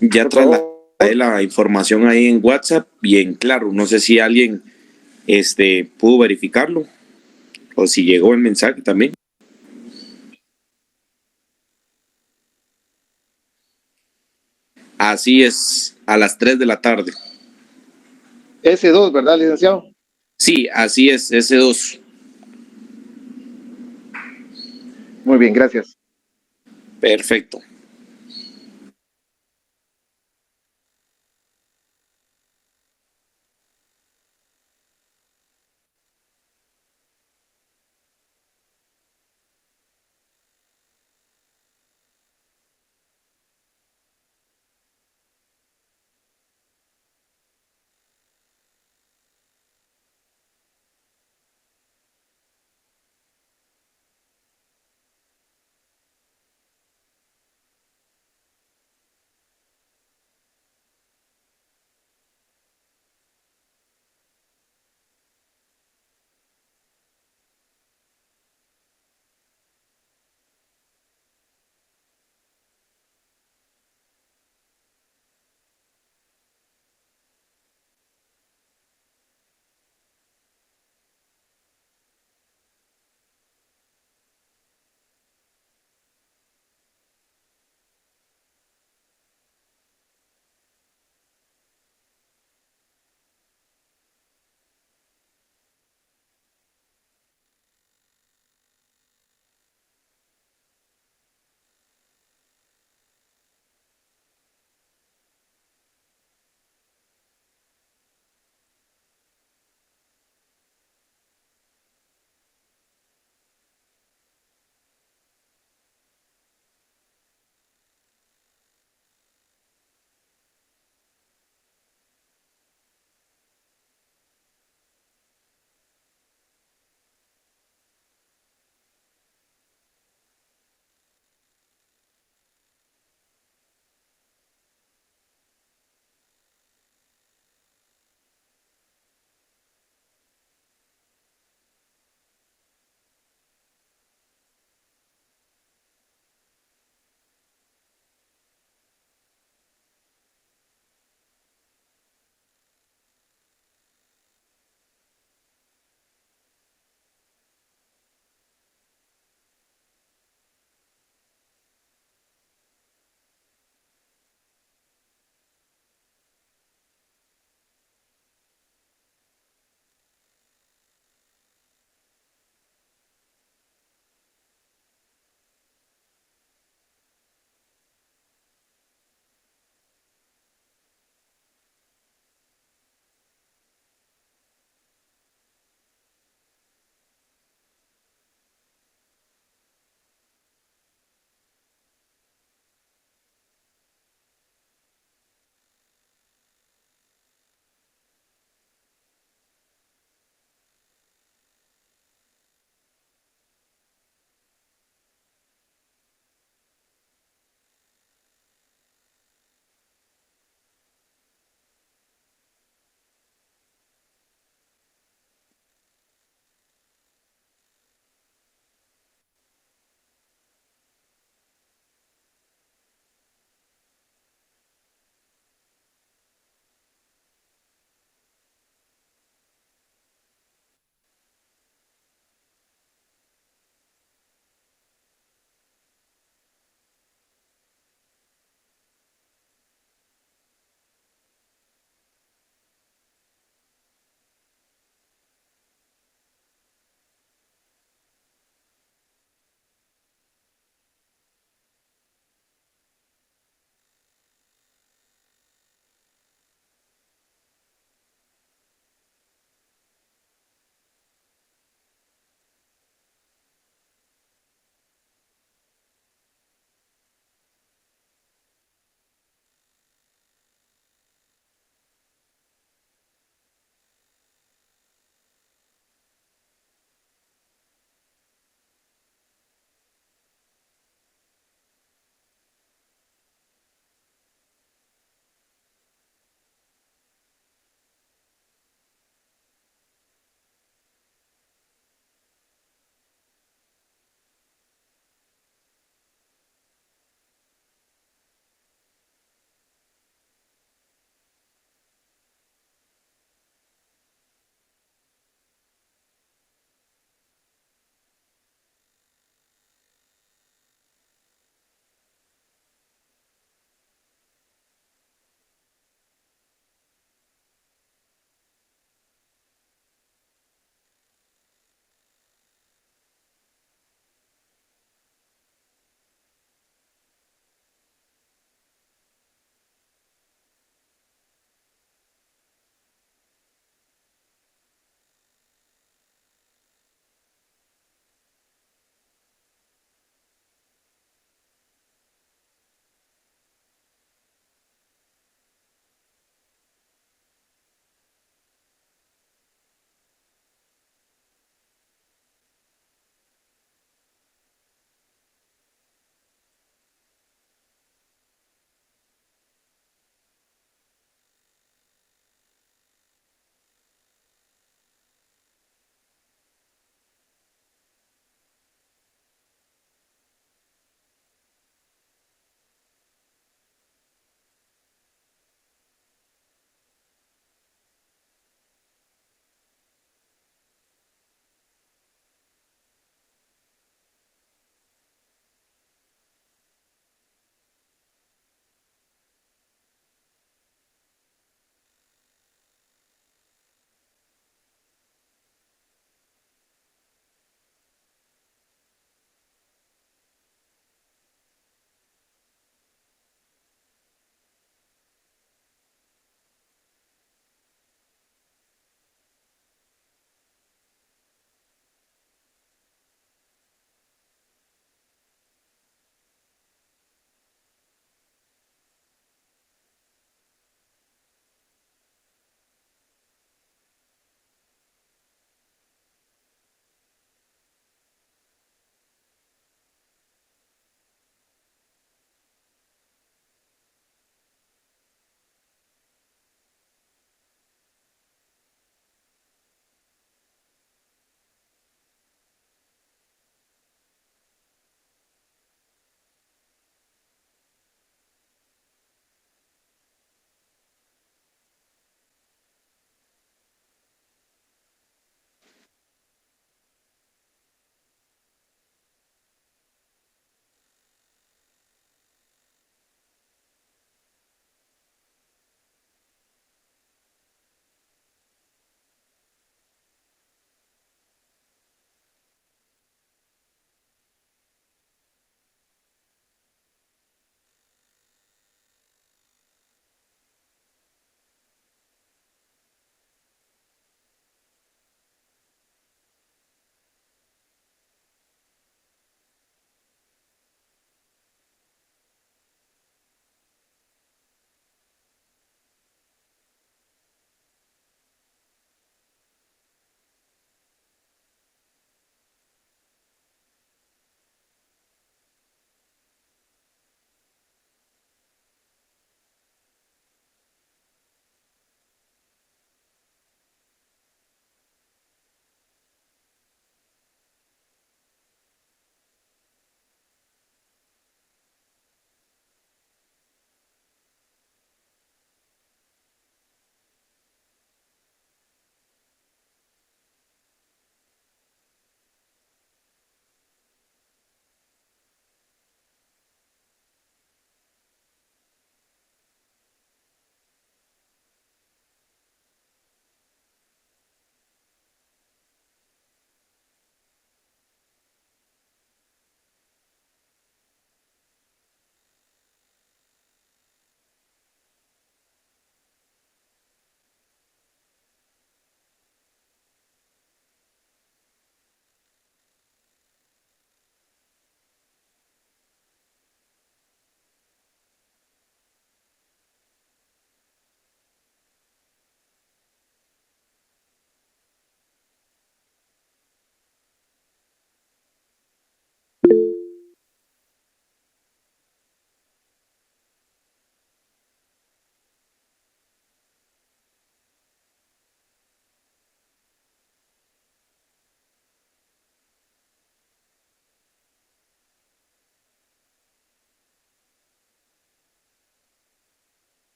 Ya por trasladé favor. la información ahí en WhatsApp y en Claro. No sé si alguien pudo verificarlo o si llegó el mensaje también. Así es, a las 3 de la tarde. S2, ¿verdad, licenciado? Sí, así es, S2. Muy bien, gracias. Perfecto.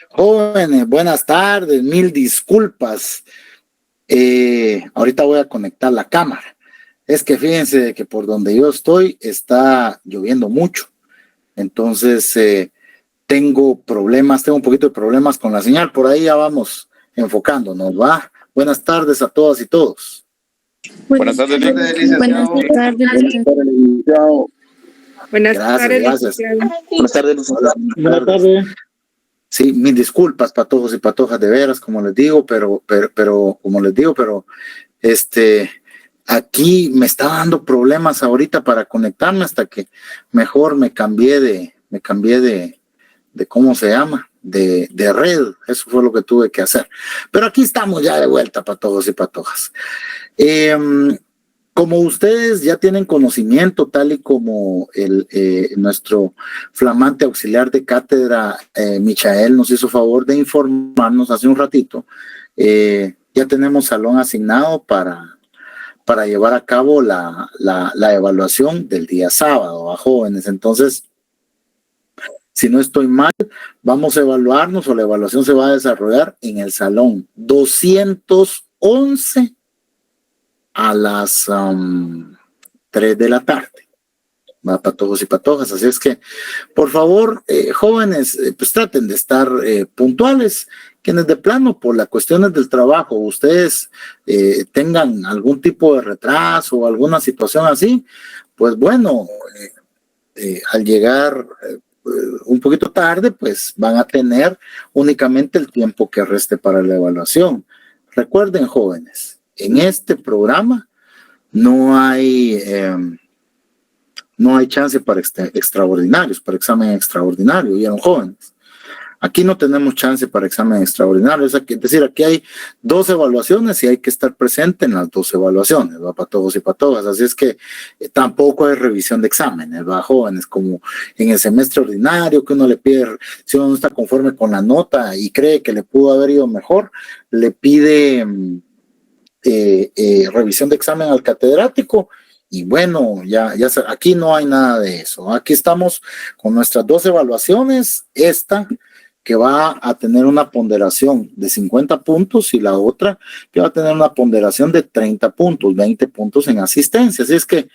Jóvenes, buenas tardes, mil disculpas. Ahorita voy a conectar la cámara. Es que fíjense que por donde yo estoy está lloviendo mucho. Entonces tengo un poquito de problemas con la señal. Por ahí ya vamos enfocándonos, ¿va? Buenas tardes a todas y todos. Buenas tardes, licenciado. Buenas tardes, licenciado. Buenas tardes, Gracias. Buenas tardes. Buenas tardes. Sí, mis disculpas, patojos y patojas, de veras, como les digo, pero aquí me está dando problemas ahorita para conectarme hasta que mejor me cambié de ¿cómo se llama? De red. Eso fue lo que tuve que hacer. Pero aquí estamos ya de vuelta, patojos y patojas. Como ustedes ya tienen conocimiento, tal y como nuestro flamante auxiliar de cátedra, Michael, nos hizo favor de informarnos hace un ratito, ya tenemos salón asignado para llevar a cabo la evaluación del día sábado a jóvenes. Entonces, si no estoy mal, vamos a evaluarnos o la evaluación se va a desarrollar en el salón 211 a las 3 de la tarde. Va, patojos y patojas. Así es que, por favor, jóvenes, pues traten de estar puntuales. Quienes de plano, por las cuestiones del trabajo, ustedes tengan algún tipo de retraso o alguna situación así, pues bueno, al llegar un poquito tarde, pues van a tener únicamente el tiempo que reste para la evaluación. Recuerden, jóvenes, en este programa no hay chance para extraordinarios, para examen extraordinario, ¿vieron, jóvenes? Aquí no tenemos chance para examen extraordinario, es decir, aquí hay 2 evaluaciones y hay que estar presente en las 2 evaluaciones, ¿va? Patojos y patojas, así es que tampoco hay revisión de exámenes, ¿va, jóvenes? Como en el semestre ordinario, que uno le pide, si uno no está conforme con la nota y cree que le pudo haber ido mejor, le pide revisión de examen al catedrático. Y bueno, aquí no hay nada de eso. Aquí estamos con nuestras 2 evaluaciones, esta que va a tener una ponderación de 50 puntos y la otra que va a tener una ponderación de 30 puntos, 20 puntos en asistencia. Así es que,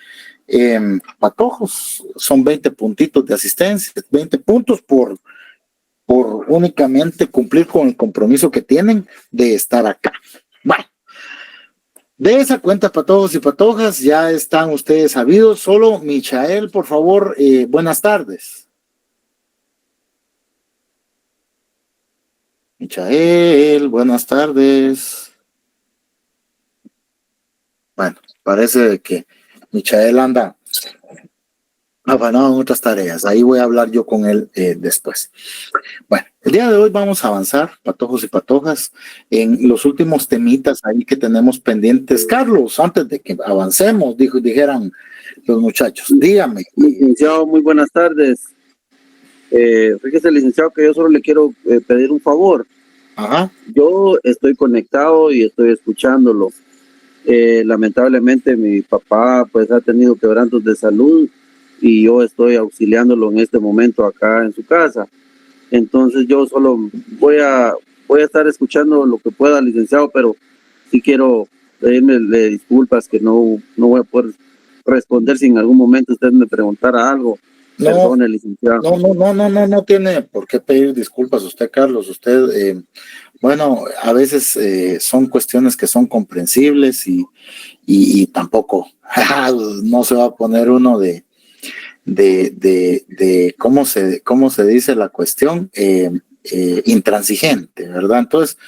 patojos, son 20 puntitos de asistencia, 20 puntos por únicamente cumplir con el compromiso que tienen de estar acá. Bueno. De esa cuenta, patojos y patojas, ya están ustedes sabidos. Solo Michael, por favor, buenas tardes. Michael, buenas tardes. Bueno, parece que Michael anda afanado en otras tareas. Ahí voy a hablar yo con él después. Bueno, el día de hoy vamos a avanzar, patojos y patojas, en los últimos temitas ahí que tenemos pendientes. Carlos, antes de que avancemos, dijeran los muchachos, dígame. Licenciado, muy buenas tardes. Fíjese, licenciado, que yo solo le quiero pedir un favor. Ajá. Yo estoy conectado y estoy escuchándolo. Lamentablemente mi papá pues ha tenido quebrantos de salud y yo estoy auxiliándolo en este momento acá en su casa. Entonces yo solo voy a estar escuchando lo que pueda, licenciado, pero sí quiero pedirle disculpas que no voy a poder responder si en algún momento usted me preguntara algo. Perdone, licenciado. No tiene por qué pedir disculpas usted, Carlos. Usted, bueno, a veces son cuestiones que son comprensibles y tampoco no se va a poner uno de cómo se dice la cuestión, intransigente, ¿verdad? Entonces,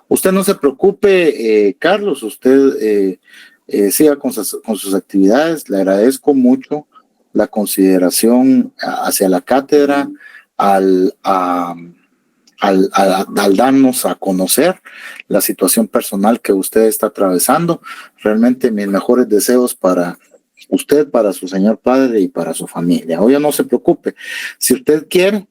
usted no se preocupe, Carlos, usted siga con sus actividades. Le agradezco mucho la consideración hacia la cátedra al darnos a conocer la situación personal que usted está atravesando. Realmente mis mejores deseos para usted, para su señor padre y para su familia. Oye, no se preocupe. Si usted quiere,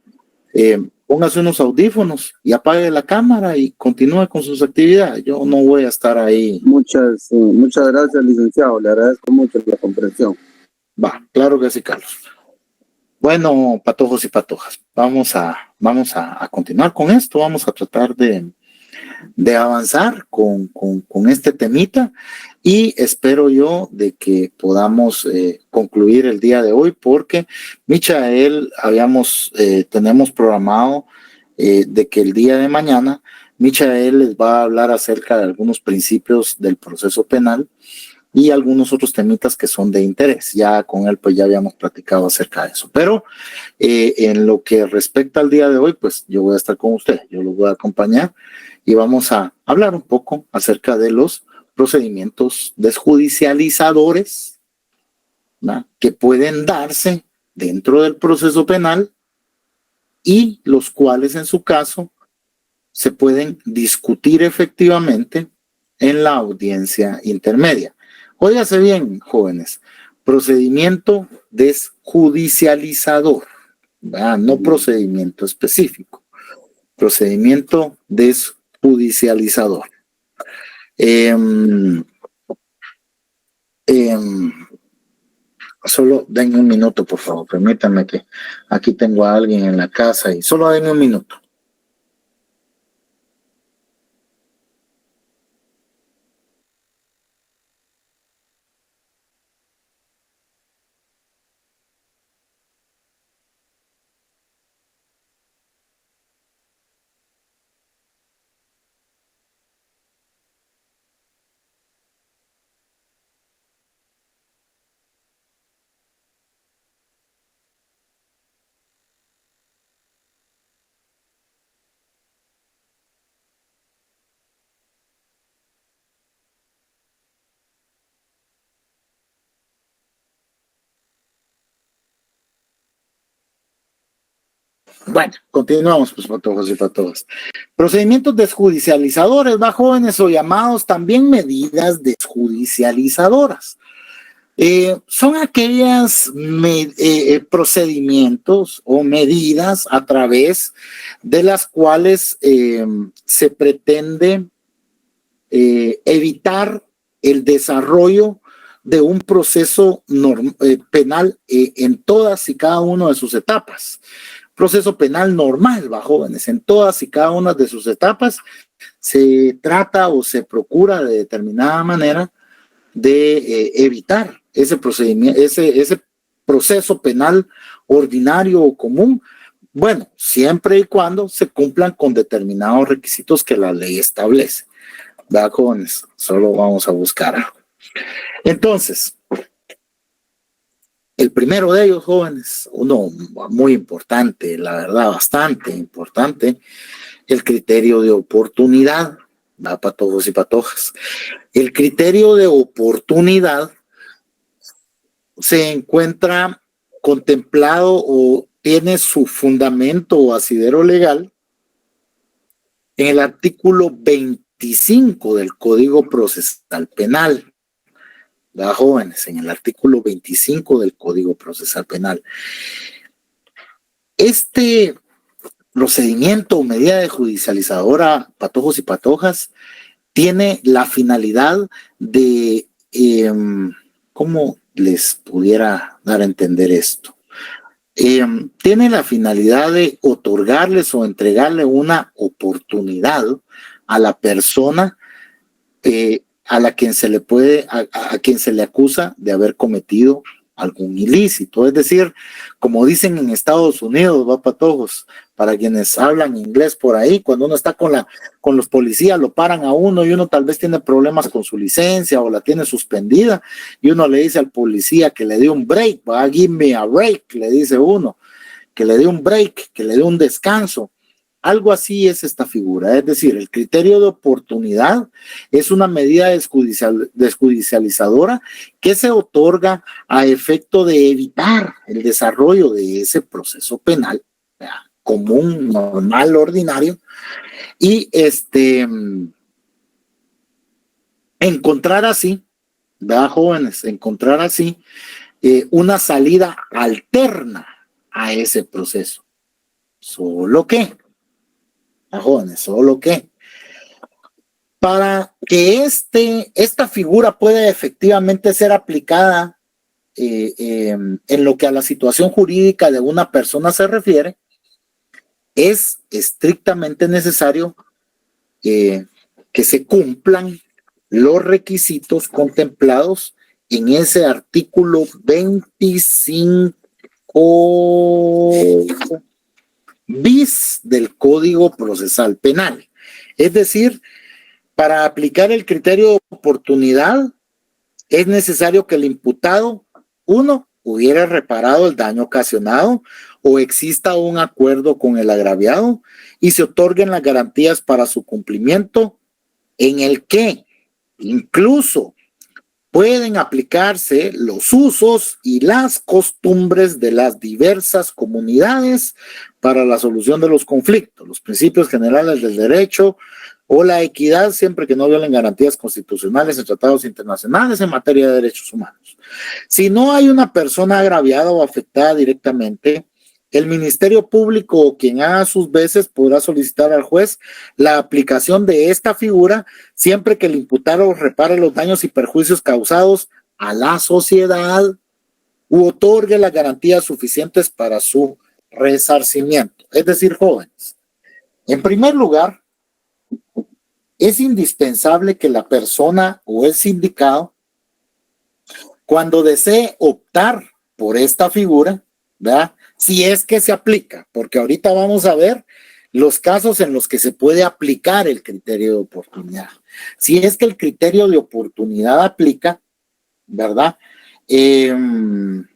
póngase unos audífonos y apague la cámara y continúe con sus actividades. Yo no voy a estar ahí. Muchas gracias, licenciado. Le agradezco mucho la comprensión. Va, claro que sí, Carlos. Bueno, patojos y patojas, vamos a continuar con esto, vamos a tratar de avanzar con este temita y espero yo de que podamos concluir el día de hoy porque Michael tenemos programado de que el día de mañana Michael les va a hablar acerca de algunos principios del proceso penal y algunos otros temitas que son de interés. Ya con él pues ya habíamos platicado acerca de eso, pero en lo que respecta al día de hoy, pues yo voy a estar con usted, yo lo voy a acompañar y vamos a hablar un poco acerca de los procedimientos desjudicializadores, ¿no?, que pueden darse dentro del proceso penal y los cuales en su caso se pueden discutir efectivamente en la audiencia intermedia. Óigase bien, jóvenes, procedimiento desjudicializador, ¿verdad? No procedimiento específico, procedimiento desjudicializador. Solo denme un minuto, por favor, permítanme que aquí tengo a alguien en la casa y solo denme un minuto. Bueno, continuamos, pues, patojos y patojas. Procedimientos desjudicializadores, ¿va, jóvenes? O llamados también medidas desjudicializadoras. Son aquellas procedimientos o medidas a través de las cuales se pretende evitar el desarrollo de un proceso penal en todas y cada una de sus etapas. Proceso penal normal, va, jóvenes, en todas y cada una de sus etapas se trata o se procura de determinada manera de evitar ese procedimiento, ese proceso penal ordinario o común, bueno, siempre y cuando se cumplan con determinados requisitos que la ley establece. ¿Verdad, jóvenes? Solo vamos a buscar algo. Entonces, el primero de ellos, jóvenes, uno muy importante, la verdad, bastante importante, el criterio de oportunidad, ¿va, patojos y patojas? El criterio de oportunidad se encuentra contemplado o tiene su fundamento o asidero legal en el artículo 25 del Código Procesal Penal. ¿Va, jóvenes? En el artículo 25 del Código Procesal Penal. Este procedimiento o medida de judicializadora, patojos y patojas, tiene la finalidad de, ¿cómo les pudiera dar a entender esto? Tiene la finalidad de otorgarles o entregarle una oportunidad a la persona a quien se le acusa de haber cometido algún ilícito. Es decir, como dicen en Estados Unidos, va, patojos, para quienes hablan inglés por ahí, cuando uno está con los policías, lo paran a uno y uno tal vez tiene problemas con su licencia o la tiene suspendida y uno le dice al policía que le dé un break, va, give me a break, le dice uno, que le dé un break, que le dé un descanso. Algo así es esta figura, es decir, el criterio de oportunidad es una medida desjudicializadora que se otorga a efecto de evitar el desarrollo de ese proceso penal común, normal, ordinario, y encontrar así, ¿verdad, jóvenes? Encontrar así una salida alterna a ese proceso. Solo que, jóvenes, solo que para que esta figura pueda efectivamente ser aplicada en lo que a la situación jurídica de una persona se refiere, es estrictamente necesario que se cumplan los requisitos contemplados en ese artículo 25 bis del Código Procesal Penal. Es decir, para aplicar el criterio de oportunidad, es necesario que el imputado, uno, hubiera reparado el daño ocasionado o exista un acuerdo con el agraviado y se otorguen las garantías para su cumplimiento, en el que incluso pueden aplicarse los usos y las costumbres de las diversas comunidades para la solución de los conflictos, los principios generales del derecho o la equidad, siempre que no violen garantías constitucionales en tratados internacionales en materia de derechos humanos. Si no hay una persona agraviada o afectada directamente, el Ministerio Público o quien haga sus veces podrá solicitar al juez la aplicación de esta figura siempre que el imputado repare los daños y perjuicios causados a la sociedad u otorgue las garantías suficientes para su resarcimiento. Es decir, jóvenes, en primer lugar, es indispensable que la persona o el sindicado, cuando desee optar por esta figura, ¿verdad?, si es que se aplica, porque ahorita vamos a ver los casos en los que se puede aplicar el criterio de oportunidad. Si es que el criterio de oportunidad aplica, ¿verdad? El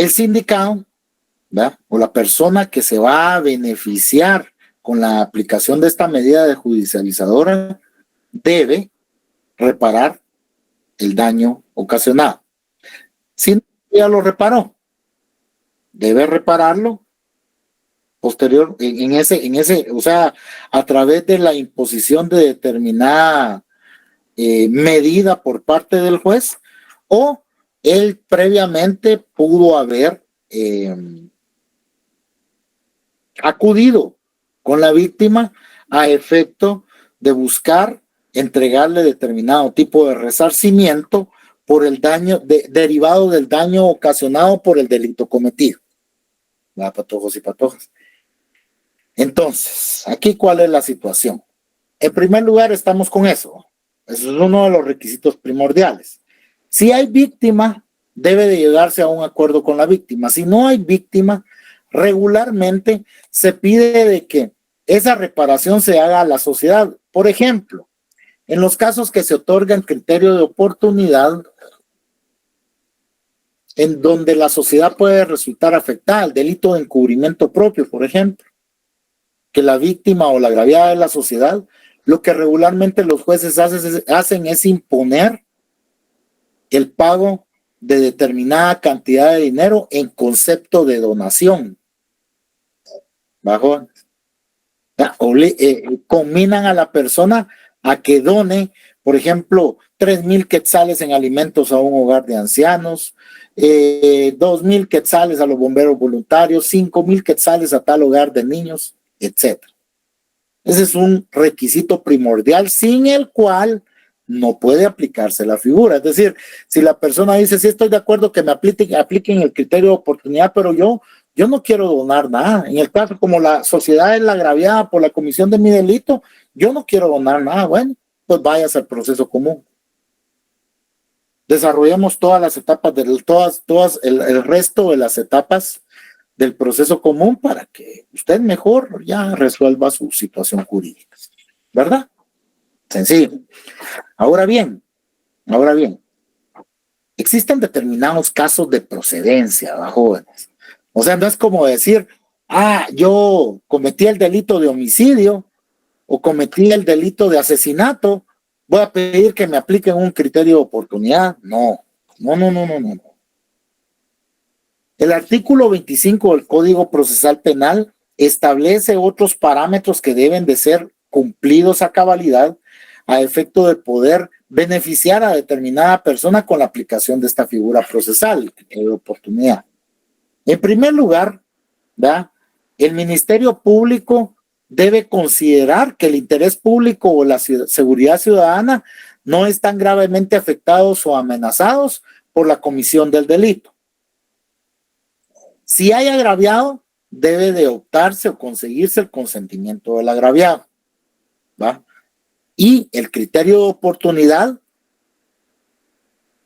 sindicado, ¿verdad?, o la persona que se va a beneficiar con la aplicación de esta medida de judicializadora debe reparar el daño ocasionado. Si ya lo reparó, debe repararlo posterior en ese, o sea, a través de la imposición de determinada medida por parte del juez, o él previamente pudo haber acudido con la víctima a efecto de buscar entregarle determinado tipo de resarcimiento por el daño derivado del daño ocasionado por el delito cometido. ¿Va, patojos y patojas? Entonces, aquí ¿cuál es la situación? En primer lugar, estamos con eso. Eso es uno de los requisitos primordiales. Si hay víctima, debe de llegarse a un acuerdo con la víctima. Si no hay víctima, regularmente se pide de que esa reparación se haga a la sociedad. Por ejemplo, en los casos que se otorgan criterio de oportunidad, en donde la sociedad puede resultar afectada, el delito de encubrimiento propio, por ejemplo, que la víctima o la agraviada de la sociedad, lo que regularmente los jueces hacen es imponer el pago de determinada cantidad de dinero en concepto de donación. Bajo, combinan a la persona a que done, por ejemplo, 3,000 quetzales en alimentos a un hogar de ancianos, 2,000 quetzales a los bomberos voluntarios, 5,000 quetzales a tal hogar de niños, etc. Ese es un requisito primordial sin el cual no puede aplicarse la figura. Es decir, si la persona dice, sí estoy de acuerdo que me apliquen el criterio de oportunidad, pero yo no quiero donar nada. En el caso, como la sociedad es la agraviada por la comisión de mi delito, yo no quiero donar nada. Bueno, pues vayas al proceso común. Desarrollemos todas las etapas, el resto de las etapas del proceso común para que usted mejor ya resuelva su situación jurídica. ¿Verdad? Sencillo. Ahora bien, existen determinados casos de procedencia, ¿verdad, jóvenes? O sea, no es como decir, yo cometí el delito de homicidio o cometí el delito de asesinato, voy a pedir que me apliquen un criterio de oportunidad. No. El artículo 25 del Código Procesal Penal establece otros parámetros que deben de ser cumplidos a cabalidad a efecto de poder beneficiar a determinada persona con la aplicación de esta figura procesal, de oportunidad. En primer lugar, ¿verdad?, el Ministerio Público debe considerar que el interés público o la seguridad ciudadana no están gravemente afectados o amenazados por la comisión del delito. Si hay agraviado, debe de optarse o conseguirse el consentimiento del agraviado, ¿va? Y el criterio de oportunidad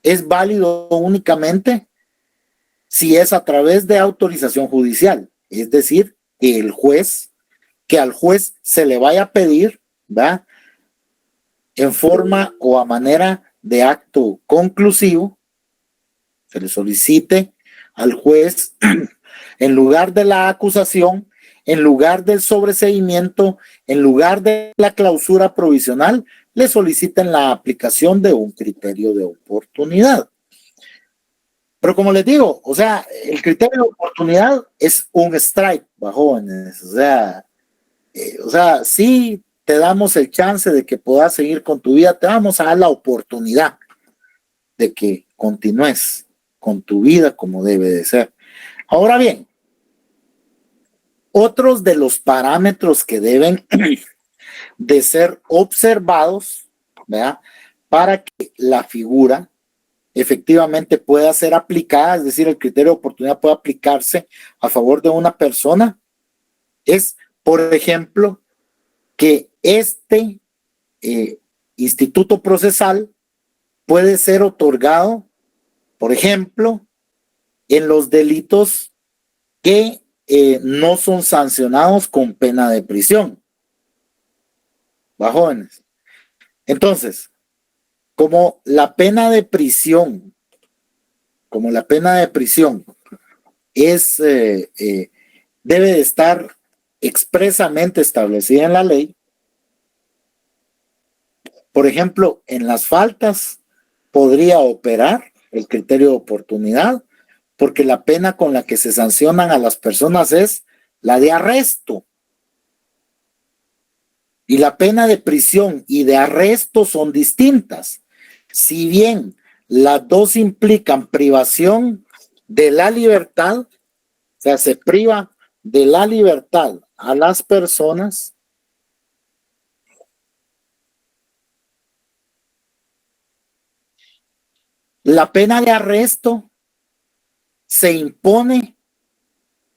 es válido únicamente si es a través de autorización judicial, es decir, que al juez se le vaya a pedir, ¿va?, en forma o a manera de acto conclusivo, se le solicite al juez, en lugar de la acusación, en lugar del sobreseimiento, en lugar de la clausura provisional, le soliciten la aplicación de un criterio de oportunidad. Pero como les digo, o sea, el criterio de oportunidad es un strike, jóvenes. O sea, sí te damos el chance de que puedas seguir con tu vida, te vamos a dar la oportunidad de que continúes con tu vida como debe de ser. Ahora bien, otros de los parámetros que deben de ser observados, ¿verdad?, para que la figura efectivamente pueda ser aplicada, es decir, el criterio de oportunidad pueda aplicarse a favor de una persona, es, por ejemplo, que este instituto procesal puede ser otorgado, por ejemplo, en los delitos que no son sancionados con pena de prisión. ¿Va, jóvenes? Entonces, como la pena de prisión es, debe de estar expresamente establecida en la ley, por ejemplo, en las faltas podría operar el criterio de oportunidad, porque la pena con la que se sancionan a las personas es la de arresto. Y la pena de prisión y de arresto son distintas. Si bien las dos implican privación de la libertad, o sea, se priva de la libertad a las personas, la pena de arresto se impone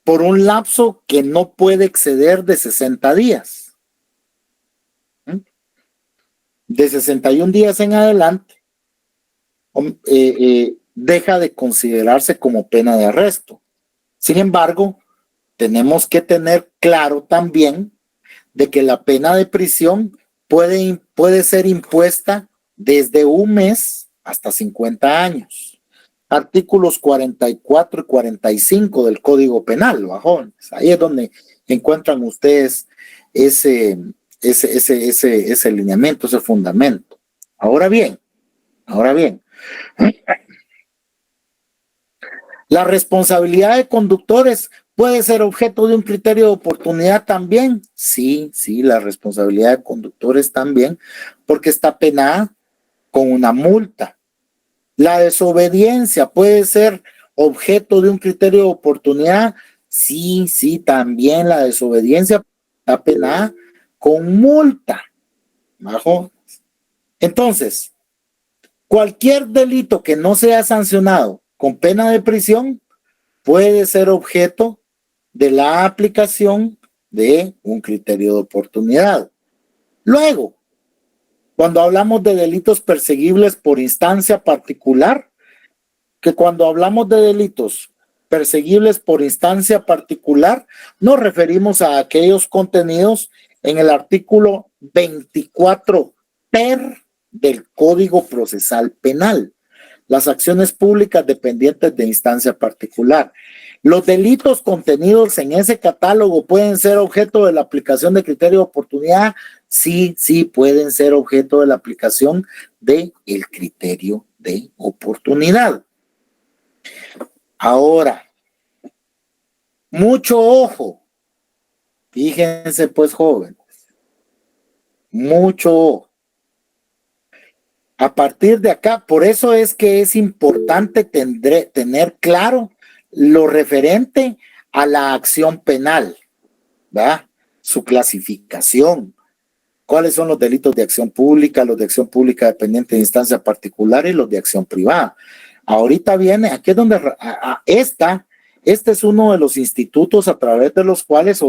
por un lapso que no puede exceder de 60 días. De 61 días en adelante, deja de considerarse como pena de arresto. Sin embargo, tenemos que tener claro también de que la pena de prisión puede ser impuesta desde 1 mes hasta 50 años. Artículos 44 y 45 del Código Penal, bajones. Ahí es donde encuentran ustedes ese lineamiento, ese fundamento. Ahora bien, la responsabilidad de conductores puede ser objeto de un criterio de oportunidad también. Sí, la responsabilidad de conductores también, porque está penada con una multa. La desobediencia puede ser objeto de un criterio de oportunidad. Sí, también la desobediencia está penada con multa. ¿Bajo? Entonces, cualquier delito que no sea sancionado con pena de prisión puede ser objeto de la aplicación de un criterio de oportunidad. Luego, cuando hablamos de delitos perseguibles por instancia particular, que cuando hablamos de delitos perseguibles por instancia particular, nos referimos a aquellos contenidos en el artículo 24 ter del Código Procesal Penal, las acciones públicas dependientes de instancia particular. Los delitos contenidos en ese catálogo pueden ser objeto de la aplicación de criterio de oportunidad. Sí, pueden ser objeto de la aplicación del criterio de oportunidad. Ahora, mucho ojo. Fíjense pues, jóvenes. Mucho ojo. A partir de acá, por eso es que es importante tener claro lo referente a la acción penal, ¿verdad? Su clasificación, cuáles son los delitos de acción pública, los de acción pública dependiente de instancia particular y los de acción privada. Ahorita viene, aquí es donde este es uno de los institutos a través de los cuales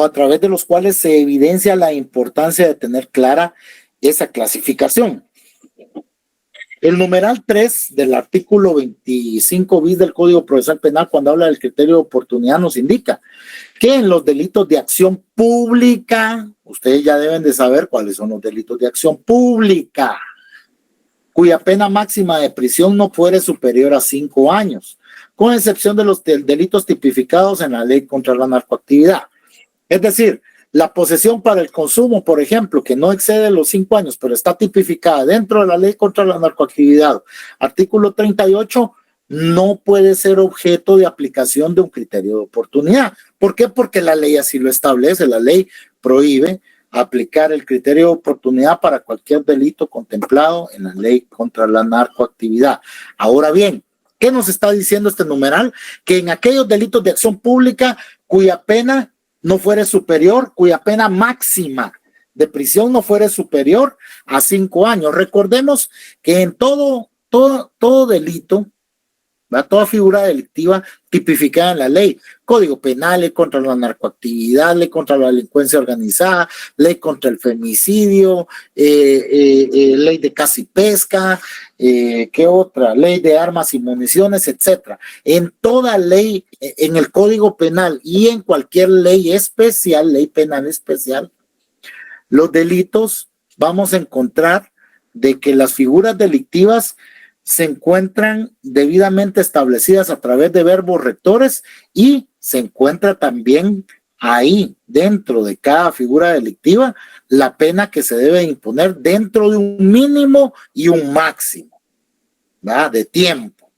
a través de los cuales se evidencia la importancia de tener clara esa clasificación. El numeral 3 del artículo 25 bis del Código Procesal Penal, cuando habla del criterio de oportunidad, nos indica que en los delitos de acción pública, ustedes ya deben de saber cuáles son los delitos de acción pública, cuya pena máxima de prisión no fuere superior a 5 años, con excepción de los delitos tipificados en la ley contra la narcoactividad. Es decir, la posesión para el consumo, por ejemplo, que no excede los 5 años, pero está tipificada dentro de la ley contra la narcoactividad, artículo 38, no puede ser objeto de aplicación de un criterio de oportunidad. ¿Por qué? Porque la ley así lo establece. La ley prohíbe aplicar el criterio de oportunidad para cualquier delito contemplado en la ley contra la narcoactividad. Ahora bien, ¿qué nos está diciendo este numeral? Que en aquellos delitos de acción pública cuya pena no fuere superior, cuya pena máxima de prisión no fuere superior a 5 años. Recordemos que en todo delito, ¿verdad? Toda figura delictiva tipificada en la ley, Código Penal, ley contra la narcoactividad, ley contra la delincuencia organizada, ley contra el femicidio, ley de caza y pesca, ¿qué otra? Ley de armas y municiones, etcétera. En toda ley, en el Código Penal y en cualquier ley especial, ley penal especial, los delitos vamos a encontrar de que las figuras delictivas se encuentran debidamente establecidas a través de verbos rectores y se encuentra también ahí, dentro de cada figura delictiva, la pena que se debe imponer dentro de un mínimo y un máximo, ¿verdad? De tiempo.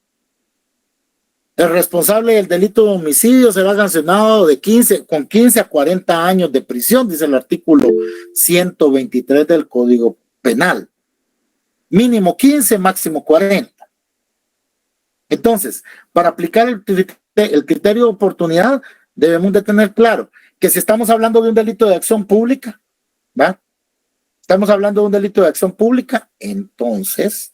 El responsable del delito de homicidio será sancionado con 15 a 40 años de prisión, dice el artículo 123 del Código Penal. Mínimo 15, máximo 40. Entonces, para aplicar el criterio de oportunidad, debemos de tener claro que si estamos hablando de un delito de acción pública, ¿va? Estamos hablando de un delito de acción pública, entonces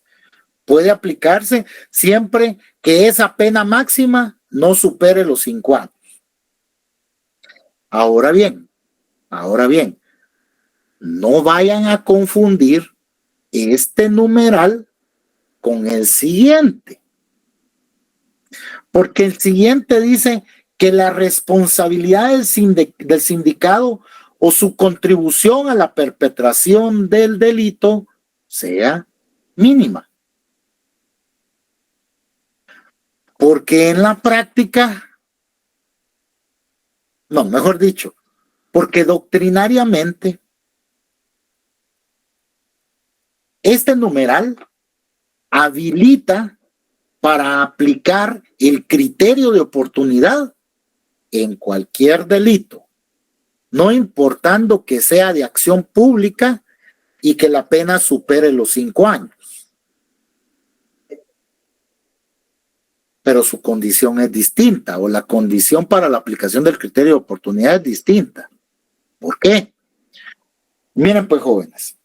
puede aplicarse siempre que esa pena máxima no supere los 5 años. Ahora bien, no vayan a confundir este numeral con el siguiente, porque el siguiente dice que la responsabilidad del sindicado o su contribución a la perpetración del delito sea mínima, porque en la práctica, no, mejor dicho, porque doctrinariamente este numeral habilita para aplicar el criterio de oportunidad en cualquier delito, no importando que sea de acción pública y que la pena supere los 5 años. Pero su condición es distinta, o la condición para la aplicación del criterio de oportunidad es distinta. ¿Por qué? Miren pues, jóvenes,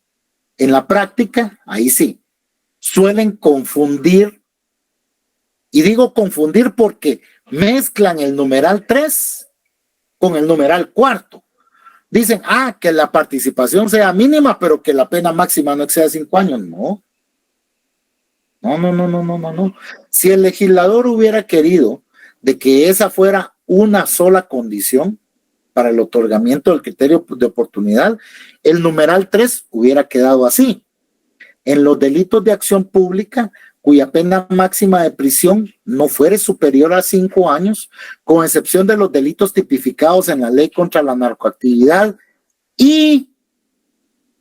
en la práctica, ahí sí, suelen confundir, y digo confundir porque mezclan el numeral 3 con el numeral 4. Dicen, que la participación sea mínima, pero que la pena máxima no exceda 5 años. No. Si el legislador hubiera querido de que esa fuera una sola condición para el otorgamiento del criterio de oportunidad, el numeral 3 hubiera quedado así. En los delitos de acción pública, cuya pena máxima de prisión no fuere superior a 5 años, con excepción de los delitos tipificados en la ley contra la narcoactividad, y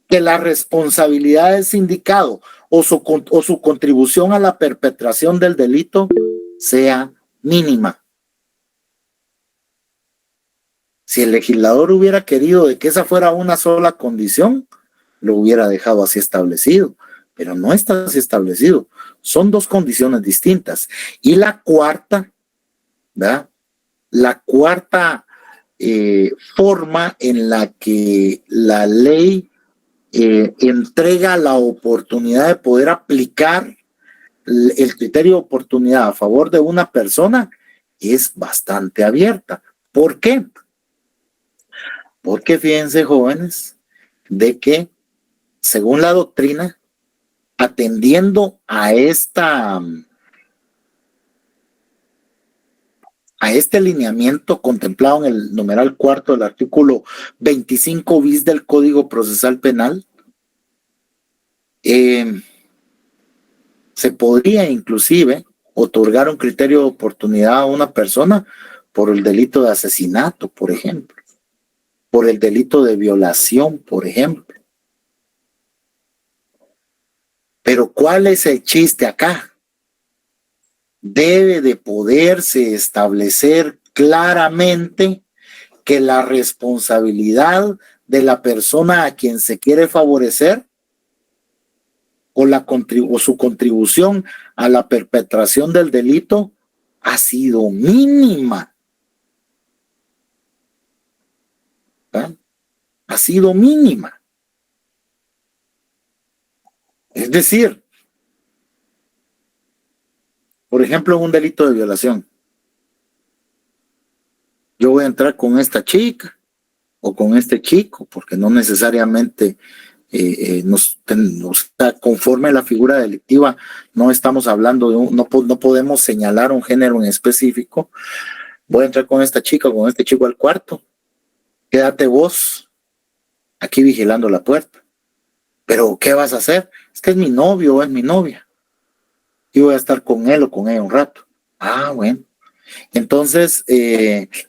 que la responsabilidad del sindicado o su contribución a la perpetración del delito sea mínima. Si el legislador hubiera querido de que esa fuera una sola condición, lo hubiera dejado así establecido, pero no está así establecido. Son 2 condiciones distintas. Y la cuarta, ¿verdad? La cuarta forma en la que la ley entrega la oportunidad de poder aplicar el criterio de oportunidad a favor de una persona es bastante abierta. ¿Por qué? Porque fíjense, jóvenes, de que según la doctrina, atendiendo a este lineamiento contemplado en el numeral 4 del artículo 25 bis del Código Procesal Penal, se podría inclusive otorgar un criterio de oportunidad a una persona por el delito de asesinato, por ejemplo, por el delito de violación, por ejemplo. Pero ¿cuál es el chiste acá? Debe de poderse establecer claramente que la responsabilidad de la persona a quien se quiere favorecer o su contribución a la perpetración del delito ha sido mínima. ¿Ah? Ha sido mínima. Es decir, por ejemplo, en un delito de violación, yo voy a entrar con esta chica o con este chico, porque no necesariamente conforme a la figura delictiva, no estamos hablando de no podemos señalar un género en específico. Voy a entrar con esta chica o con este chico al cuarto. Quédate vos aquí vigilando la puerta. Pero, ¿qué vas a hacer? Es que es mi novio o es mi novia. Y voy a estar con él o con ella un rato. Ah, bueno. Entonces,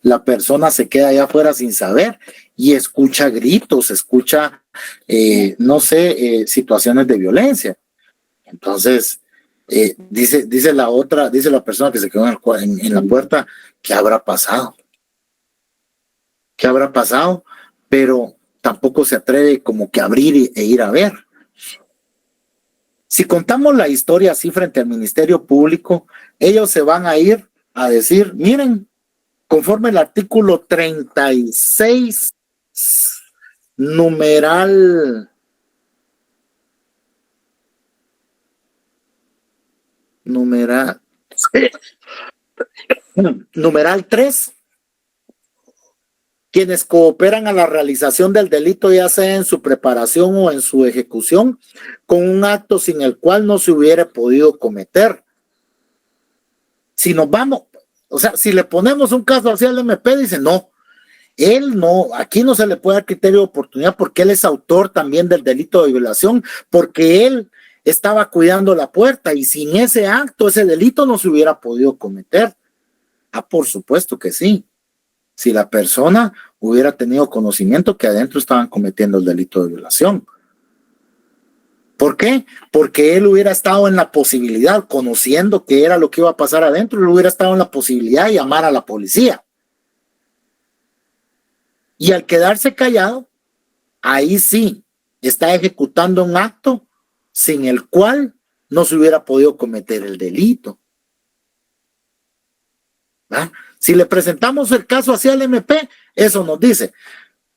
la persona se queda allá afuera sin saber y escucha gritos, escucha, no sé, situaciones de violencia. Entonces, dice la persona que se quedó en la puerta, ¿qué habrá pasado? ¿Qué habrá pasado? Pero tampoco se atreve como que a abrir e ir a ver. Si contamos la historia así frente al Ministerio Público, ellos se van a ir a decir, miren, conforme el artículo 36, numeral 3, quienes cooperan a la realización del delito, ya sea en su preparación o en su ejecución, con un acto sin el cual no se hubiera podido cometer. Si nos vamos, o sea, si le ponemos un caso hacia el MP, dice no, él no, aquí no se le puede dar criterio de oportunidad porque él es autor también del delito de violación, porque él estaba cuidando la puerta y sin ese acto, ese delito no se hubiera podido cometer. Ah, por supuesto que sí. Si la persona hubiera tenido conocimiento que adentro estaban cometiendo el delito de violación. ¿Por qué? Porque él hubiera estado en la posibilidad, conociendo que era lo que iba a pasar adentro, él hubiera estado en la posibilidad de llamar a la policía. Y al quedarse callado, ahí sí está ejecutando un acto sin el cual no se hubiera podido cometer el delito. ¿Ah? Si le presentamos el caso hacia el MP, eso nos dice,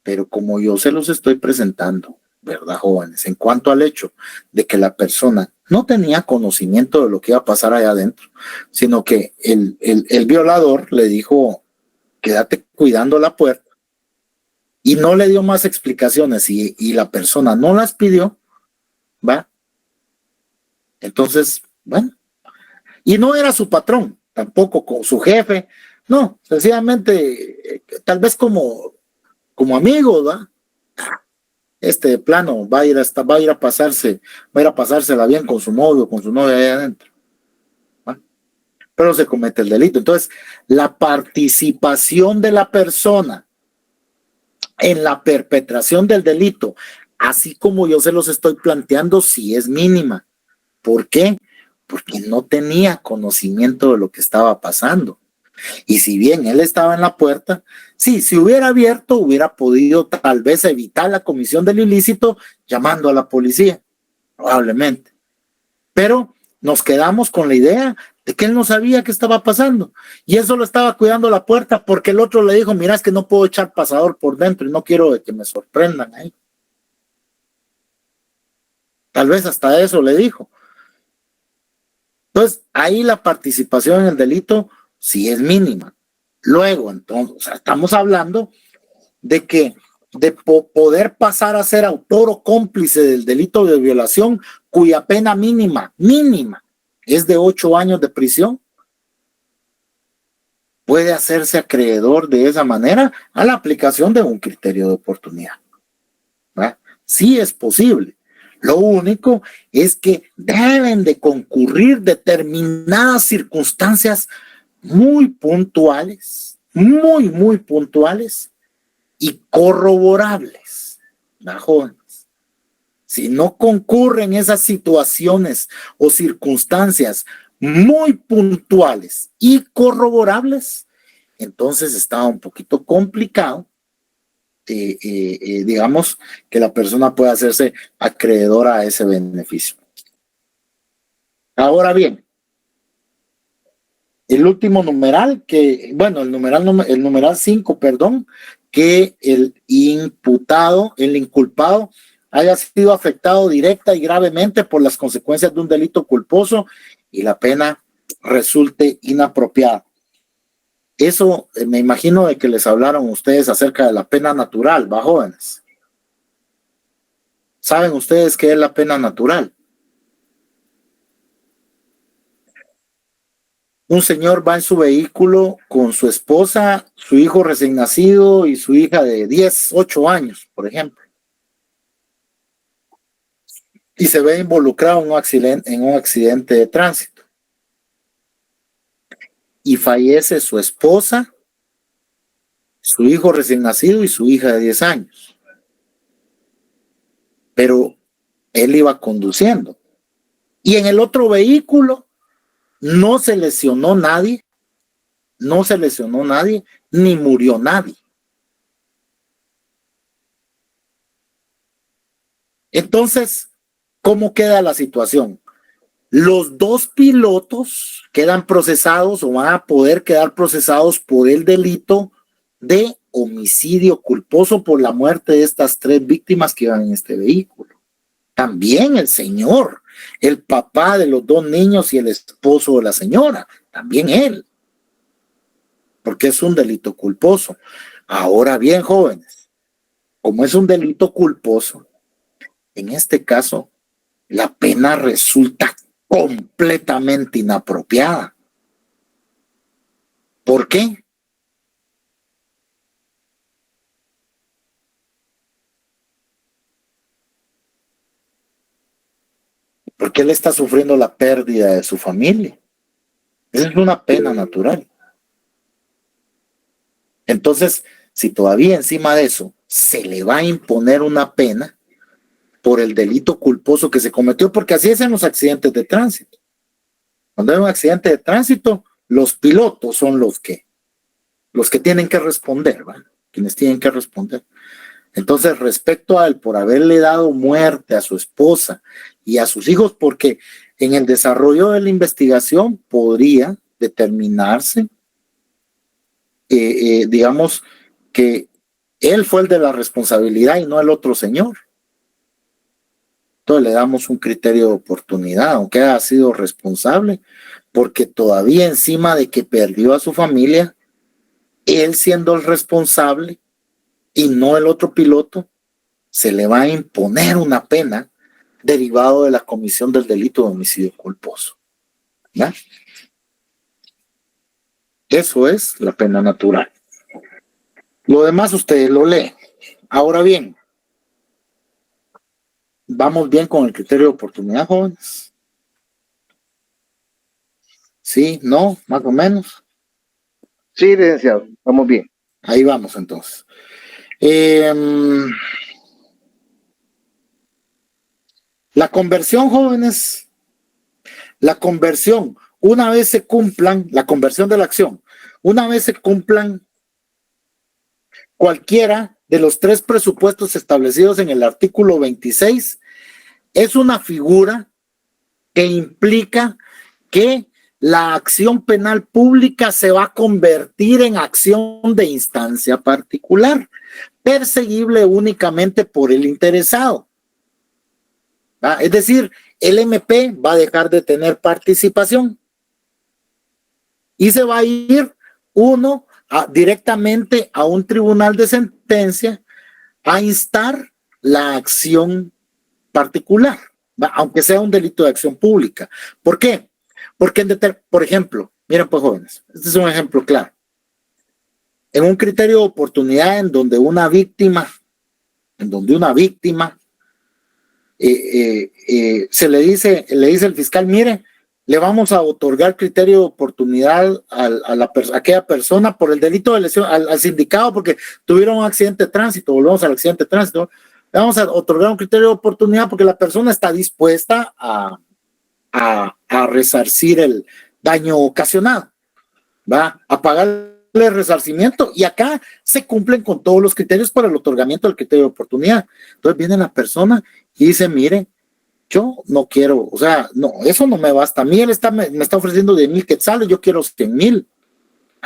pero como yo se los estoy presentando, ¿verdad, jóvenes? En cuanto al hecho de que la persona no tenía conocimiento de lo que iba a pasar allá adentro, sino que el violador le dijo, quédate cuidando la puerta, y no le dio más explicaciones y la persona no las pidió, ¿va? Entonces, bueno, y no era su patrón, tampoco con su jefe, no, sencillamente, tal vez como amigo, ¿va? Este plano va a ir a pasársela bien con su novio, con su novia ahí adentro, ¿va? Pero se comete el delito. Entonces, la participación de la persona en la perpetración del delito, así como yo se los estoy planteando, sí es mínima. ¿Por qué? Porque no tenía conocimiento de lo que estaba pasando. Y si bien él estaba en la puerta, sí, si hubiera abierto, hubiera podido tal vez evitar la comisión del ilícito llamando a la policía, probablemente. Pero nos quedamos con la idea de que él no sabía qué estaba pasando y él solo estaba cuidando la puerta porque el otro le dijo, mira, es que no puedo echar pasador por dentro y no quiero que me sorprendan ahí. Tal vez hasta eso le dijo. Entonces, ahí la participación en el delito sí es mínima. Luego, entonces, o sea, estamos hablando de que de poder pasar a ser autor o cómplice del delito de violación, cuya pena mínima es de 8 años de prisión, puede hacerse acreedor de esa manera a la aplicación de un criterio de oportunidad. ¿verdad? Sí es posible. Lo único es que deben de concurrir determinadas circunstancias muy puntuales, muy puntuales y corroborables, ¿verdad, jóvenes? Si no concurren esas situaciones o circunstancias muy puntuales y corroborables, entonces está un poquito complicado, digamos, que la persona pueda hacerse acreedora a ese beneficio. Ahora bien, el último numeral, el numeral 5, perdón, que el inculpado haya sido afectado directa y gravemente por las consecuencias de un delito culposo y la pena resulte inapropiada. Eso me imagino de que les hablaron ustedes acerca de la pena natural, ¿va, jóvenes? ¿Saben ustedes qué es la pena natural? Un señor va en su vehículo con su esposa, su hijo recién nacido y su hija de 8 años, por ejemplo. Y se ve involucrado en un accidente de tránsito. Y fallece su esposa, su hijo recién nacido y su hija de 10 años. Pero él iba conduciendo. Y en el otro vehículo no se lesionó nadie, ni murió nadie. Entonces, ¿cómo queda la situación? Los dos pilotos quedan procesados o van a poder quedar procesados por el delito de homicidio culposo por la muerte de estas 3 víctimas que iban en este vehículo. También el señor, el papá de los 2 niños y el esposo de la señora, también él, porque es un delito culposo. Ahora bien, jóvenes, como es un delito culposo, en este caso, la pena resulta completamente inapropiada. ¿Por qué? Porque él está sufriendo la pérdida de su familia. Esa es una pena natural. Entonces, si todavía encima de eso se le va a imponer una pena por el delito culposo que se cometió, porque así es en los accidentes de tránsito. Cuando hay un accidente de tránsito, los pilotos son los que tienen que responder, ¿verdad? Quienes tienen que responder. Entonces, respecto a él, por haberle dado muerte a su esposa y a sus hijos, porque en el desarrollo de la investigación podría determinarse, digamos, que él fue el de la responsabilidad y no el otro señor. Entonces le damos un criterio de oportunidad, aunque haya sido responsable, porque todavía encima de que perdió a su familia, él siendo el responsable y no el otro piloto, se le va a imponer una pena derivado de la comisión del delito de homicidio culposo. ¿Ya? Eso es la pena natural. Lo demás ustedes lo leen. Ahora bien, ¿vamos bien con el criterio de oportunidad, jóvenes? ¿Sí? ¿No? ¿Más o menos? Sí, licenciado, vamos bien. Ahí vamos entonces. La conversión, jóvenes, la conversión, una vez se cumplan, la conversión de la acción, una vez se cumplan cualquiera de los 3 presupuestos establecidos en el artículo 26, es una figura que implica que la acción penal pública se va a convertir en acción de instancia particular, perseguible únicamente por el interesado. ¿Va? Es decir, el MP va a dejar de tener participación y se va a ir uno directamente a un tribunal de sentencia a instar la acción particular, ¿va? Aunque sea un delito de acción pública. ¿Por qué? Porque, por ejemplo, miren pues jóvenes, este es un ejemplo claro. En un criterio de oportunidad en donde una víctima se le dice el fiscal, mire, le vamos a otorgar criterio de oportunidad a aquella persona por el delito de lesión, al sindicado, porque tuvieron un accidente de tránsito, volvemos al accidente de tránsito, le vamos a otorgar un criterio de oportunidad porque la persona está dispuesta a resarcir el daño ocasionado, va a pagarle resarcimiento, y acá se cumplen con todos los criterios para el otorgamiento del criterio de oportunidad. Entonces viene la persona y dice, mire, yo no quiero, o sea, no, eso no me basta. A mí él me está ofreciendo 10,000 quetzales, yo quiero 100,000.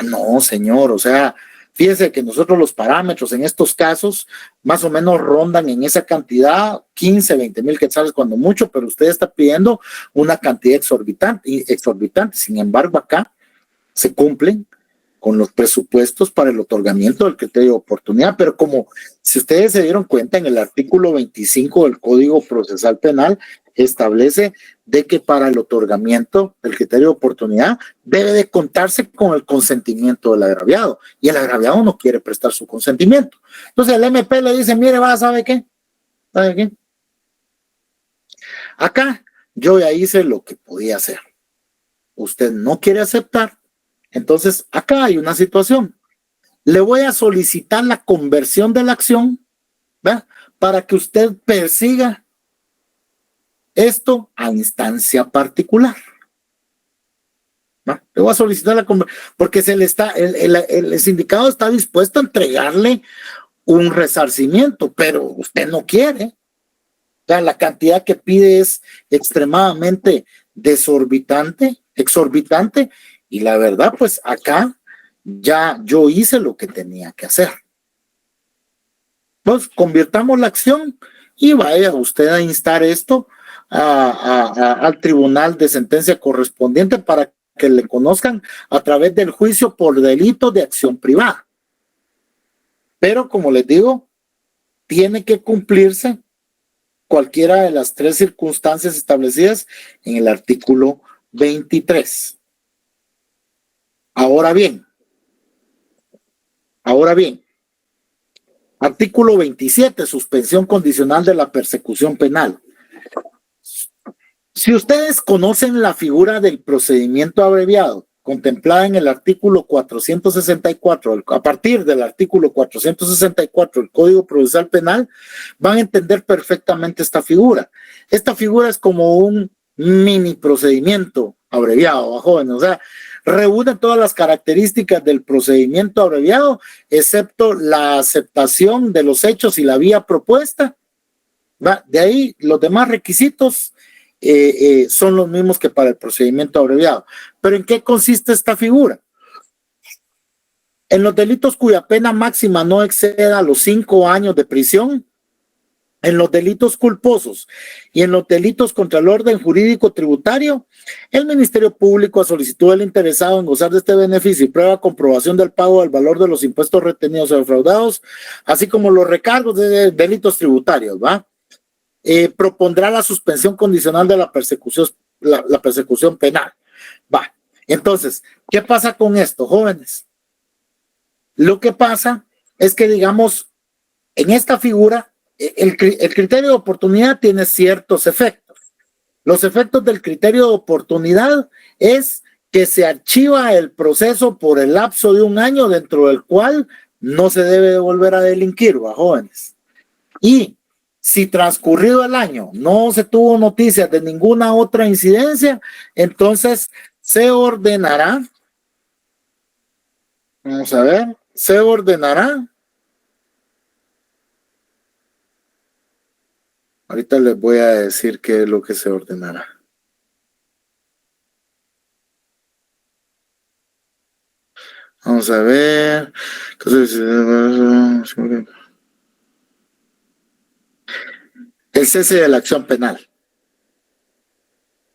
No, señor, o sea, fíjese que nosotros los parámetros en estos casos más o menos rondan en esa cantidad, 15, 20,000 quetzales cuando mucho, pero usted está pidiendo una cantidad exorbitante. Sin embargo, acá se cumplen con los presupuestos para el otorgamiento del criterio de oportunidad, pero como si ustedes se dieron cuenta, en el artículo 25 del Código Procesal Penal establece de que para el otorgamiento del criterio de oportunidad debe de contarse con el consentimiento del agraviado, y el agraviado no quiere prestar su consentimiento. Entonces el MP le dice, mire, ¿sabe qué? ¿Sabe qué? Acá yo ya hice lo que podía hacer. Usted no quiere aceptar. Entonces, acá hay una situación. Le voy a solicitar la conversión de la acción, ¿verdad?, para que usted persiga esto a instancia particular. ¿Va? Le voy a solicitar la conversión, porque el sindicado está dispuesto a entregarle un resarcimiento, pero usted no quiere. O sea, la cantidad que pide es extremadamente exorbitante. Y la verdad, pues acá ya yo hice lo que tenía que hacer. Pues convirtamos la acción y vaya usted a instar esto al tribunal de sentencia correspondiente para que le conozcan a través del juicio por delito de acción privada. Pero como les digo, tiene que cumplirse cualquiera de las 3 circunstancias establecidas en el artículo 23. Ahora bien, artículo 27, suspensión condicional de la persecución penal. Si ustedes conocen la figura del procedimiento abreviado contemplada en el artículo 464, a partir del artículo 464 del Código Procesal Penal, van a entender perfectamente esta figura. Esta figura es como un mini procedimiento abreviado, jóvenes, o sea, reúne todas las características del procedimiento abreviado, excepto la aceptación de los hechos y la vía propuesta. ¿Va? De ahí, los demás requisitos son los mismos que para el procedimiento abreviado. ¿Pero en qué consiste esta figura? En los delitos cuya pena máxima no exceda los 5 años de prisión, en los delitos culposos y en los delitos contra el orden jurídico tributario, el Ministerio Público, a solicitud del interesado en gozar de este beneficio y prueba comprobación del pago del valor de los impuestos retenidos o defraudados, así como los recargos de delitos tributarios, propondrá la suspensión condicional de la persecución penal. Entonces, ¿qué pasa con esto, jóvenes? Lo que pasa es que, digamos, en esta figura, el criterio de oportunidad tiene ciertos efectos. Los efectos del criterio de oportunidad es que se archiva el proceso por el lapso de 1 año dentro del cual no se debe volver a delinquir, jóvenes. Y si transcurrido el año no se tuvo noticias de ninguna otra incidencia, entonces se ordenará, ahorita les voy a decir qué es lo que se ordenará. Vamos a ver. El cese de la acción penal.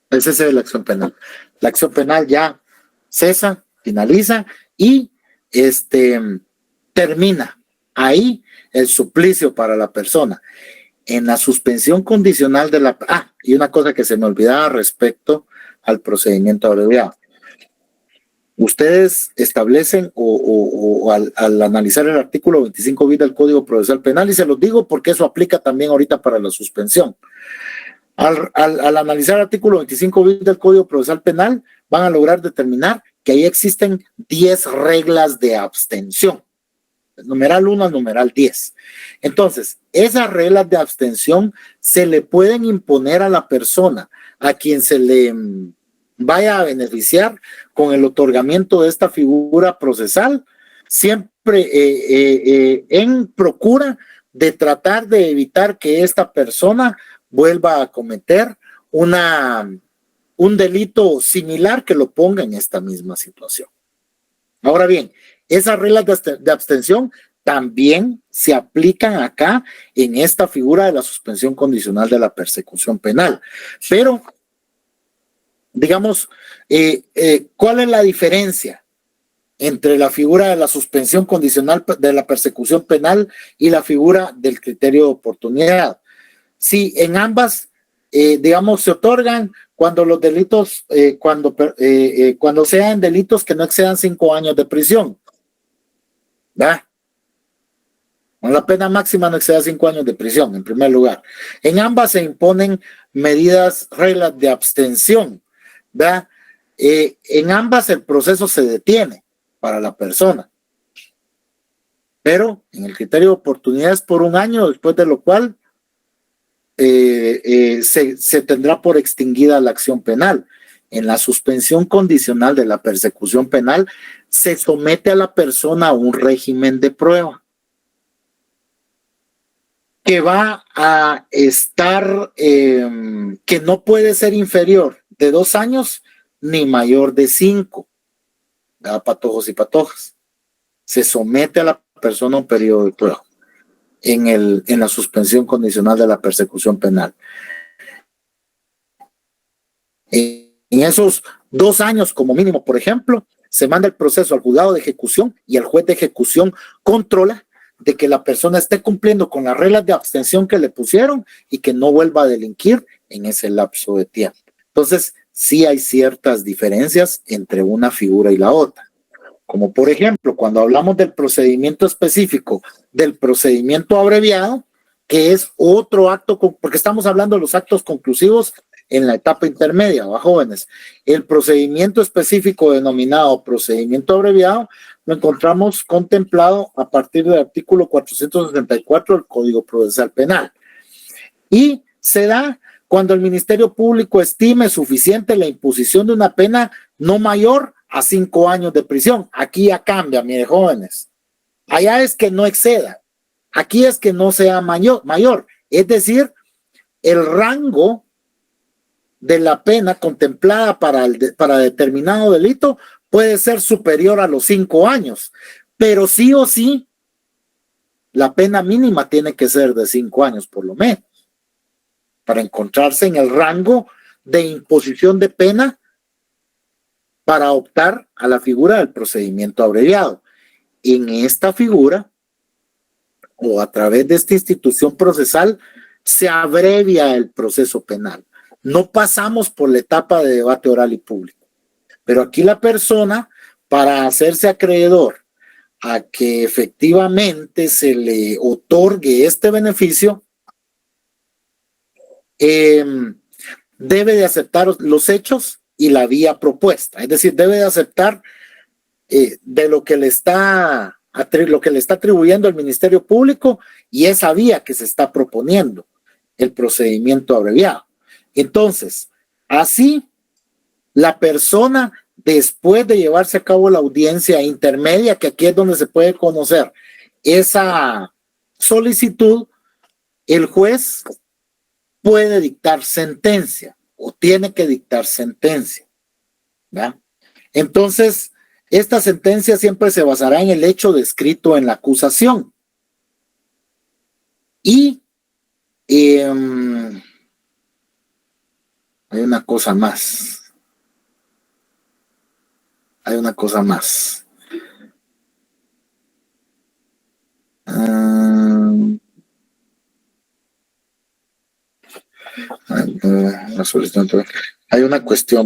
El cese de la acción penal. La acción penal ya cesa, finaliza y termina ahí el suplicio para la persona. En la suspensión condicional de la... y una cosa que se me olvidaba respecto al procedimiento abreviado. Ustedes establecen o al analizar el artículo 25 bis del Código Procesal Penal, y se los digo porque eso aplica también ahorita para la suspensión. Al analizar el artículo 25 bis del Código Procesal Penal, van a lograr determinar que ahí existen 10 reglas de abstención. Numeral 1 al numeral 10. Entonces, esas reglas de abstención se le pueden imponer a la persona a quien se le vaya a beneficiar con el otorgamiento de esta figura procesal, siempre en procura de tratar de evitar que esta persona vuelva a cometer un delito similar que lo ponga en esta misma situación. Ahora bien, esas reglas de abstención también se aplican acá en esta figura de la suspensión condicional de la persecución penal. Pero, digamos, ¿cuál es la diferencia entre la figura de la suspensión condicional de la persecución penal y la figura del criterio de oportunidad? Sí, en ambas, digamos, se otorgan cuando los delitos, cuando sean delitos que no excedan 5 años de prisión. ¿Verdad? La pena máxima no exceda 5 años de prisión, en primer lugar. En ambas se imponen reglas de abstención, ¿verdad? En ambas el proceso se detiene para la persona, pero en el criterio de oportunidad es por 1 año, después de lo cual se tendrá por extinguida la acción penal. En la suspensión condicional de la persecución penal se somete a la persona a un régimen de prueba que va a estar, que no puede ser inferior de 2 años ni mayor de 5. Patojos y patojas. Se somete a la persona a un periodo de prueba en la suspensión condicional de la persecución penal. En esos 2 años como mínimo, por ejemplo, se manda el proceso al juzgado de ejecución y el juez de ejecución controla de que la persona esté cumpliendo con las reglas de abstención que le pusieron y que no vuelva a delinquir en ese lapso de tiempo. Entonces, sí hay ciertas diferencias entre una figura y la otra. Como por ejemplo, cuando hablamos del procedimiento específico, del procedimiento abreviado, que es otro acto, porque estamos hablando de los actos conclusivos en la etapa intermedia, ¿va, jóvenes? El procedimiento específico denominado procedimiento abreviado lo encontramos contemplado a partir del artículo 464 del Código Procesal Penal. Y se da cuando el Ministerio Público estime suficiente la imposición de una pena no mayor a 5 años de prisión. Aquí ya cambia, mire, jóvenes. Allá es que no exceda. Aquí es que no sea mayor. Es decir, el rango de la pena contemplada para determinado delito puede ser superior a los 5 años, pero sí o sí, la pena mínima tiene que ser de 5 años por lo menos, para encontrarse en el rango de imposición de pena para optar a la figura del procedimiento abreviado. En esta figura, o a través de esta institución procesal, se abrevia el proceso penal. No pasamos por la etapa de debate oral y público. Pero aquí la persona, para hacerse acreedor a que efectivamente se le otorgue este beneficio, debe de aceptar los hechos y la vía propuesta. Es decir, debe de aceptar de lo que le está atribuyendo el Ministerio Público y esa vía que se está proponiendo, el procedimiento abreviado. Entonces, así, la persona, después de llevarse a cabo la audiencia intermedia, que aquí es donde se puede conocer esa solicitud, el juez puede dictar sentencia o tiene que dictar sentencia, ¿verdad? Entonces, esta sentencia siempre se basará en el hecho descrito en la acusación. Y hay una cosa más. Hay una cuestión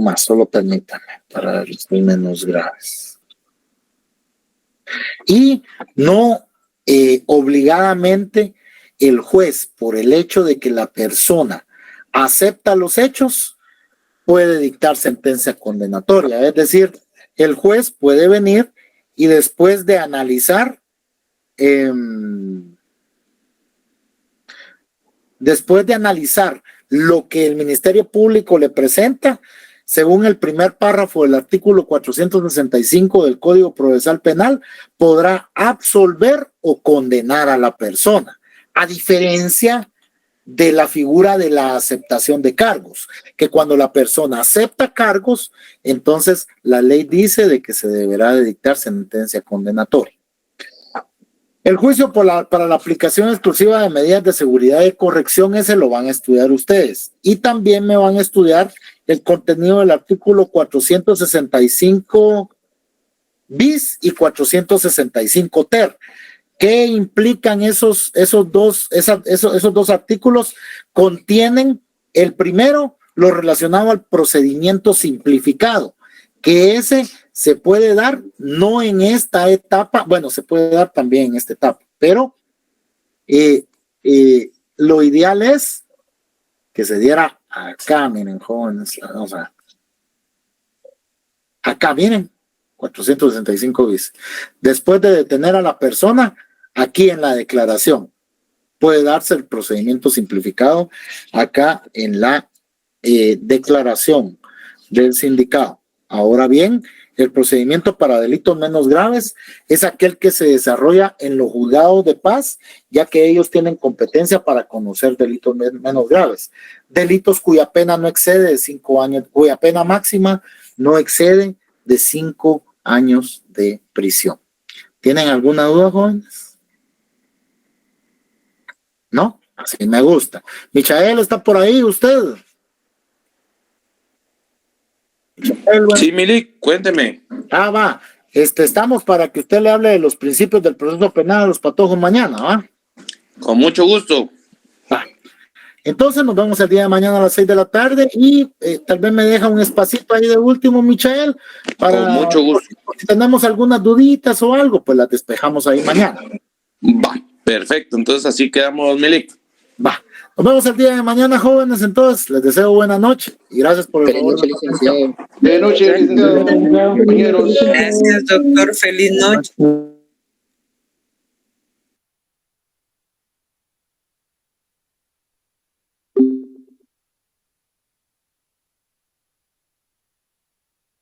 más, solo permítame, para los menos graves. Y no obligadamente el juez, por el hecho de que la persona acepta los hechos, puede dictar sentencia condenatoria. Es decir, el juez puede venir y después de analizar lo que el Ministerio Público le presenta, según el primer párrafo del artículo 465 del Código Procesal Penal, podrá absolver o condenar a la persona, a diferencia de la figura de la aceptación de cargos, que cuando la persona acepta cargos, entonces la ley dice de que se deberá de dictar sentencia condenatoria. El juicio para la aplicación exclusiva de medidas de seguridad y corrección, ese lo van a estudiar ustedes. Y también me van a estudiar el contenido del artículo 465 bis y 465 ter. ¿Qué implican esos dos artículos? Contienen el primero, lo relacionado al procedimiento simplificado, que ese se puede dar no en esta etapa, bueno, se puede dar también en esta etapa, pero lo ideal es que se diera acá, miren, jóvenes, vamos a acá, miren, 465 bis. Después de detener a la persona, aquí en la declaración, puede darse el procedimiento simplificado acá en la declaración del sindicado. Ahora bien, el procedimiento para delitos menos graves es aquel que se desarrolla en los juzgados de paz, ya que ellos tienen competencia para conocer delitos menos graves. Delitos cuya pena no excede de 5 años, cuya pena máxima no excede de 5 años de prisión. ¿Tienen alguna duda, jóvenes? ¿No? Así me gusta. Michael, ¿está por ahí usted? Sí, Milik, cuénteme. Va. Estamos para que usted le hable de los principios del proceso penal a los patojos mañana, ¿va? Con mucho gusto. Va. Entonces nos vemos el día de mañana a las 6 de la tarde y tal vez me deja un espacito ahí de último, Michael, para con mucho gusto. Si tenemos algunas duditas o algo, pues las despejamos ahí mañana. Va, perfecto. Entonces así quedamos, Milik. Va. Nos vemos el día de mañana, jóvenes. Entonces, les deseo buena noche y gracias por el favor. Buenas noches, licenciado. Compañeros. Gracias, doctor. Feliz noche.